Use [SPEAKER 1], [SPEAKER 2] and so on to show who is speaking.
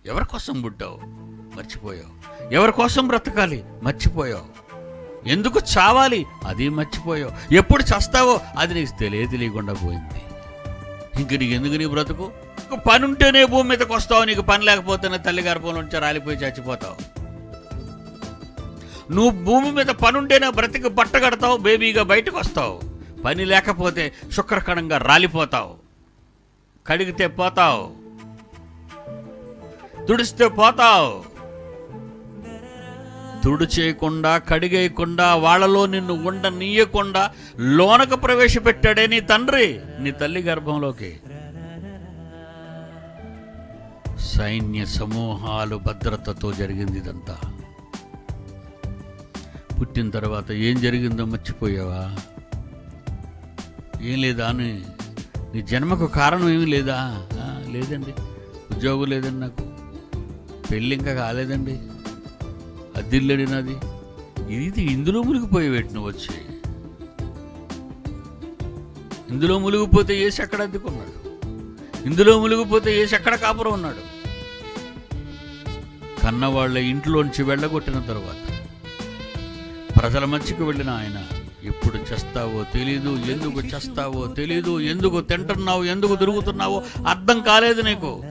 [SPEAKER 1] ఎవరి కోసం పుట్టావు? మర్చిపోయావు. ఎవరి కోసం బ్రతకాలి? మర్చిపోయావు. ఎందుకు చావాలి? అది మర్చిపోయావు. ఎప్పుడు చస్తావో అది నీకు తెలియకుండా పోయింది. ఇంక నీకు ఎందుకు నీ బ్రతుకు? పని ఉంటేనే భూమి మీదకి వస్తావు. నీకు పని లేకపోతేనే తల్లి గర్భంలో నుంచి రాలిపోయి చచ్చిపోతావు. నువ్వు భూమి మీద పని ఉంటేనే బ్రతికి బట్ట కడతావు, బేబీగా బయటకు వస్తావు. పని లేకపోతే శుక్రకణంగా రాలిపోతావు. కడిగితే పోతావు, తుడిస్తే పోతావు. తుడు చేయకుండా, కడిగేయకుండా, వాళ్ళలో నిన్ను ఉండనీయకుండా లోనకు ప్రవేశపెట్టాడే నీ తండ్రి నీ తల్లి గర్భంలోకి. సైన్య సమూహాలు భద్రతతో జరిగింది ఇదంతా. పుట్టిన తర్వాత ఏం జరిగిందో మర్చిపోయావా? ఏం లేదా? నీ జన్మకు కారణం ఏమీ లేదా? లేదండి. ఉద్యోగం లేదండి, నాకు పెళ్ళి ఇంకా కాలేదండి, అద్దిల్లడి నాది. ఇది ఇందులో మునిగిపోయేవేటి నువ్వు వచ్చి? ఇందులో మునిగిపోతే ఏసి ఎక్కడ అద్దెకున్నాడు? ఇందులో మునిగిపోతే ఏసి ఎక్కడ కాపురం ఉన్నాడు? కన్నవాళ్ళ ఇంట్లోంచి వెళ్ళగొట్టిన తర్వాత ప్రజల మధ్యకు వెళ్ళిన ఆయన, ఎప్పుడు చేస్తావో తెలీదు, ఎందుకు చేస్తావో తెలీదు, ఎందుకు తింటున్నావు, ఎందుకు తిరుగుతున్నావో అర్థం కాలేదు నీకు.